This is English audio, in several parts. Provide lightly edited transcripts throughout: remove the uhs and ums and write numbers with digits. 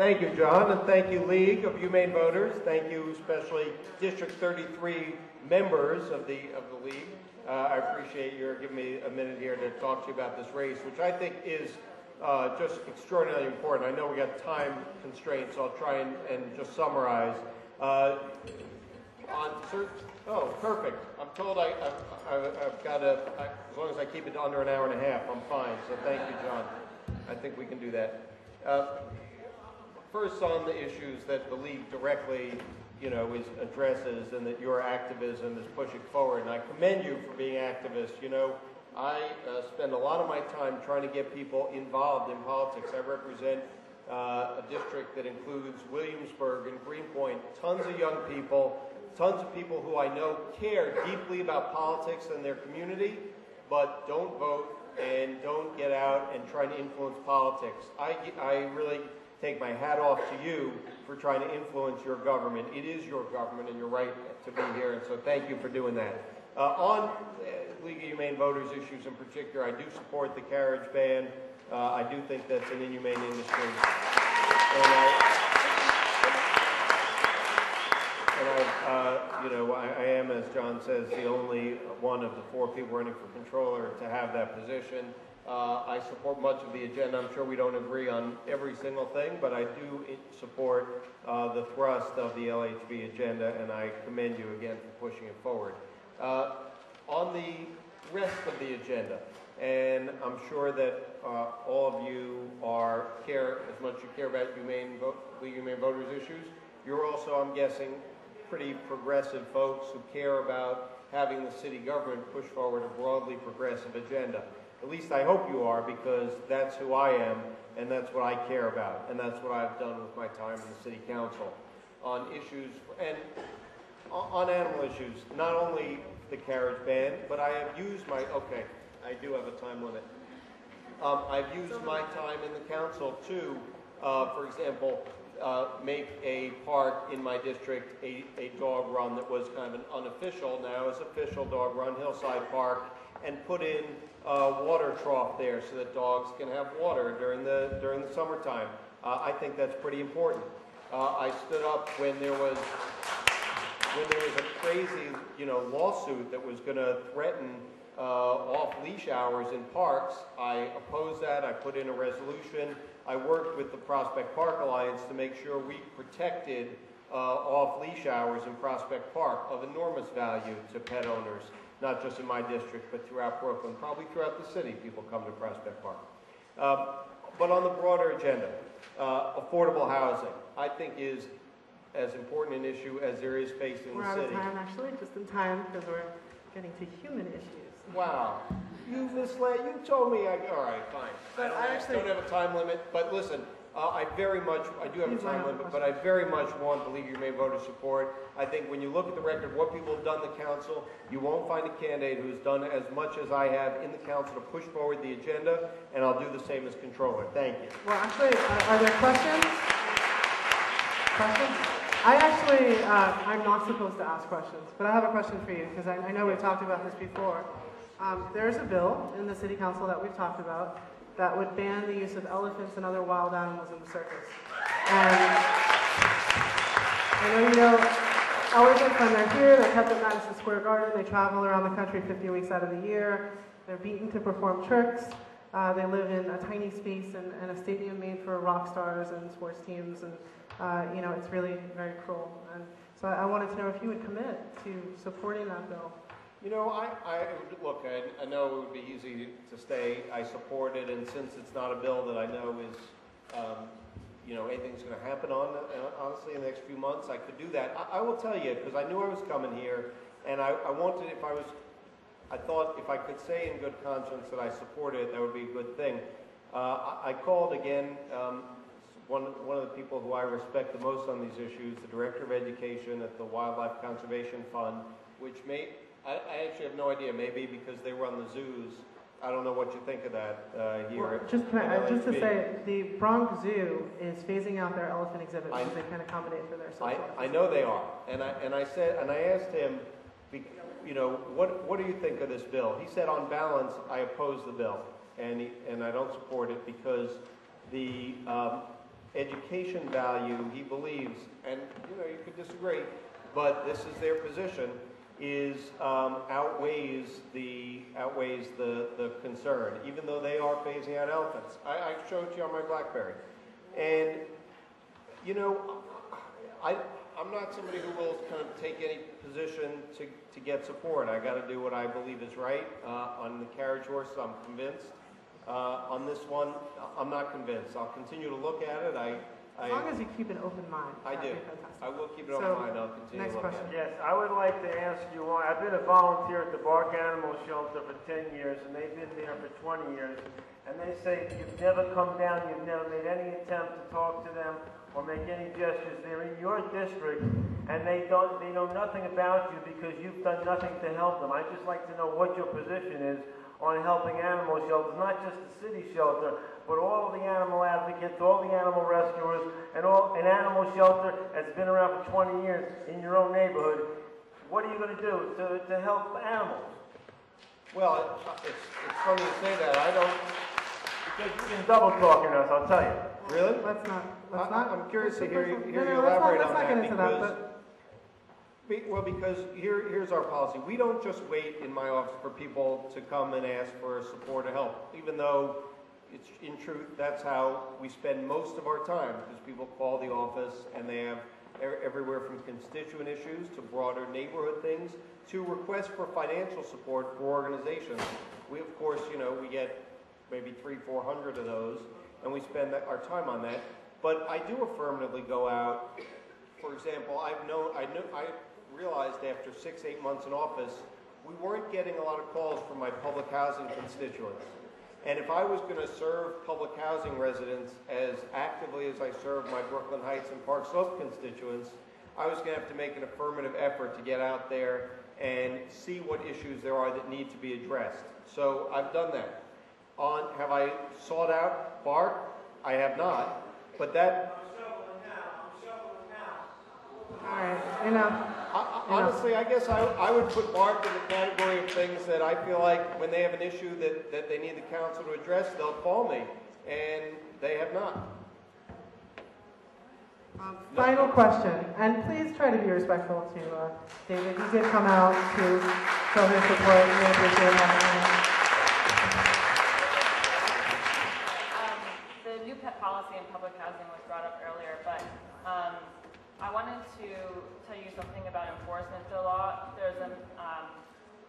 Thank you, John, and thank you, League of Humane Voters. Thank you, especially District 33 members of the League. I appreciate your giving me a minute here to talk to you about this race, which I think is just extraordinarily important. I know we got time constraints, so I'll try and just summarize. Oh, perfect. I'm told I've got to, as long as I keep it under an hour and a half, I'm fine. So thank you, John. I think we can do that. First, on the issues that the League directly, addresses, and that your activism is pushing forward. And I commend you for being activists. I spend a lot of my time trying to get people involved in politics. I represent a district that includes Williamsburg and Greenpoint, tons of young people, tons of people who I know care deeply about politics and their community, but don't vote and don't get out and try to influence politics. I really take my hat off to you for trying to influence your government. It is your government, and you're right to be here, and so thank you for doing that. On League of Humane Voters issues in particular, I do support the carriage ban. I do think that's an inhumane industry. I am, as John says, the only one of the 4 people running for controller to have that position. I support much of the agenda. I'm sure we don't agree on every single thing, but I do support the thrust of the LHV agenda, and I commend you again for pushing it forward. On the rest of the agenda, and I'm sure that all of you care as much as you care about humane voters issues. You're also, I'm guessing, pretty progressive folks who care about having the city government push forward a broadly progressive agenda. At least I hope you are, because that's who I am, and that's what I care about, and that's what I've done with my time in the city council on issues, and on animal issues, not only the carriage ban, but I have used my, I do have a time limit. I've used my time in the council to, for example, make a park in my district a dog run that was kind of an unofficial, now is official dog run, Hillside Park, and put in a water trough there so that dogs can have water during the summertime. I think that's pretty important. I stood up when there was a crazy, lawsuit that was going to threaten off-leash hours in parks. I opposed that. I put in a resolution. I worked with the Prospect Park Alliance to make sure we protected off-leash hours in Prospect Park, of enormous value to pet owners, not just in my district, but throughout Brooklyn, probably throughout the city. People come to Prospect Park. But on the broader agenda, affordable housing, I think, is as important an issue as there is facing the city. We're out of time, actually, just in time, because we're getting to human issues. Wow. You told me, all right, fine. But I don't have a time limit, but listen, I do have a time limit, but I very much want the League of Humane Voters support. I think when you look at the record of what people have done in the council, you won't find a candidate who's done as much as I have in the council to push forward the agenda, and I'll do the same as controller. Thank you. Well, actually, are there questions? Questions? I'm not supposed to ask questions, but I have a question for you, because I know we've talked about this before. There's a bill in the city council that we've talked about that would ban the use of elephants and other wild animals in the circus. And I know elephants, when they're here, they're kept at Madison Square Garden. They travel around the country 50 weeks out of the year. They're beaten to perform tricks. They live in a tiny space and a stadium made for rock stars and sports teams. And it's really very cruel. And so I wanted to know if you would commit to supporting that bill. Look, I know it would be easy to say I support it, and since it's not a bill that I know is, anything's going to happen on, honestly, in the next few months, I could do that. I will tell you, because I knew I was coming here, and I thought if I could say in good conscience that I support it, that would be a good thing. I called again, one of the people who I respect the most on these issues, the Director of Education at the Wildlife Conservation Fund, which I actually have no idea, maybe because they run the zoos. I don't know what you think of that here. Well, just to say, the Bronx Zoo is phasing out their elephant exhibit because they can't accommodate for their social. I know they are, and I asked him, what do you think of this bill? He said, on balance, I oppose the bill, and I don't support it because the education value, he believes, and you know, you could disagree, but this is their position, is outweighs the concern, even though they are phasing out elephants. I showed you on my BlackBerry, and you know, I'm not somebody who will kind of take any position to get support. I got to do what I believe is right. On the carriage horse, I'm convinced. On this one, I'm not convinced. I'll continue to look at it. As long as you keep an open mind. I do. Fantastic. I will keep an open mind. I'll continue to look question. at it. Yes, I would like to ask you one. I've been a volunteer at the Bark Animal Shelter for 10 years, and they've been there for 20 years. And they say you've never come down, you've never made any attempt to talk to them or make any gestures. They're in your district, and they know nothing about you because you've done nothing to help them. I'd just like to know what your position is on helping animal shelters, not just the city shelter, but all of the animal advocates, all the animal rescuers, and an animal shelter that's been around for 20 years in your own neighborhood. What are you going to do to help animals? Well, it's funny you say that. I don't. Because you've been double talking us, I'll tell you. Really? Let's not. I'm curious to hear you No, elaborate let's on not get that into that. well, because here's our policy. We don't just wait in my office for people to come and ask for support or help, even though it's in truth that's how we spend most of our time, because people call the office and they have everywhere from constituent issues to broader neighborhood things to requests for financial support for organizations. We, of course, you know, we get maybe 300-400 of those, and we spend our time on that. But I do affirmatively go out. For example, I realized after 6-8 months in office, we weren't getting a lot of calls from my public housing constituents. And if I was going to serve public housing residents as actively as I serve my Brooklyn Heights and Park Slope constituents, I was going to have to make an affirmative effort to get out there and see what issues there are that need to be addressed. So I've done that. Have I sought out Bark? I have not. But that... I'm shoveling now. All right, enough. Honestly, I guess I would put Bark in the category of things that I feel like when they have an issue that they need the council to address, they'll call me, and they have not. Final question, and please try to be respectful to David. He did come out to show his support. We appreciate having him. The new pet policy in public housing was brought up earlier, but I wanted to tell you something about enforcement. The law, there's a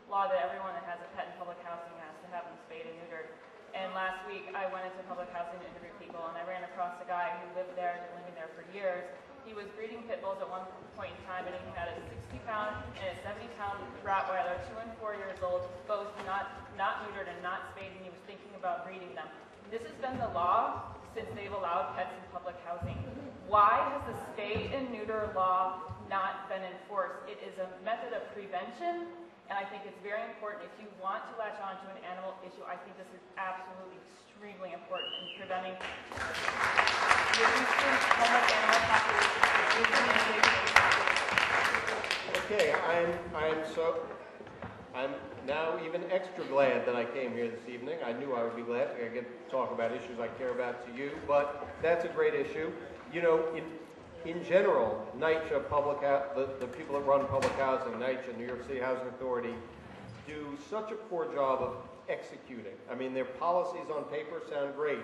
law that everyone that has a pet in public housing has to have them spayed and neutered. And last week, I went into public housing to interview people, and I ran across a guy who lived there, living there for years. He was breeding pit bulls at one point in time, and he had a 60-pound and a 70-pound Rottweiler, 2 and 4 years old, both not neutered and not spayed, and he was thinking about breeding them. This has been the law since they've allowed pets in public housing. Why has the spay and neuter law not been enforced? It is a method of prevention, and I think it's very important. If you want to latch on to an animal issue, I think this is absolutely extremely important in preventing reducing homeless animal populations, reducing endangered species. Okay, I'm now even extra glad that I came here this evening. I knew I would be glad. I get to talk about issues I care about to you, but that's a great issue. You know, in general, NYLHV, the people that run public housing, NYLHV, New York City Housing Authority, do such a poor job of executing. I mean, their policies on paper sound great,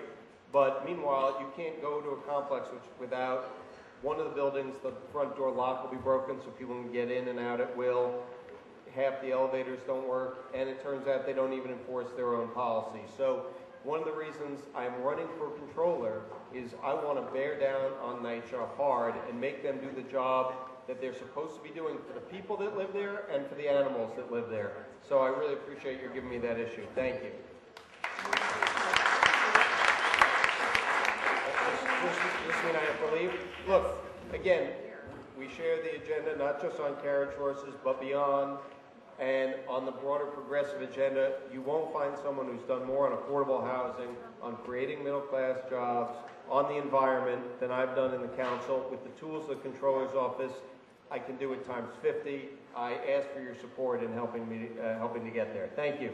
but meanwhile, you can't go to a complex without one of the buildings, the front door lock will be broken so people can get in and out at will. Half the elevators don't work, and it turns out they don't even enforce their own policy. So one of the reasons I'm running for controller is I want to bear down on NYLHV hard and make them do the job that they're supposed to be doing for the people that live there and for the animals that live there. So I really appreciate you giving me that issue. Thank you. This mean I have to leave? Look, again, we share the agenda not just on carriage horses, but beyond. And on the broader progressive agenda, you won't find someone who's done more on affordable housing, on creating middle-class jobs, on the environment than I've done in the council. With the tools of the controller's office, I can do it times 50. I ask for your support in helping to get there. Thank you.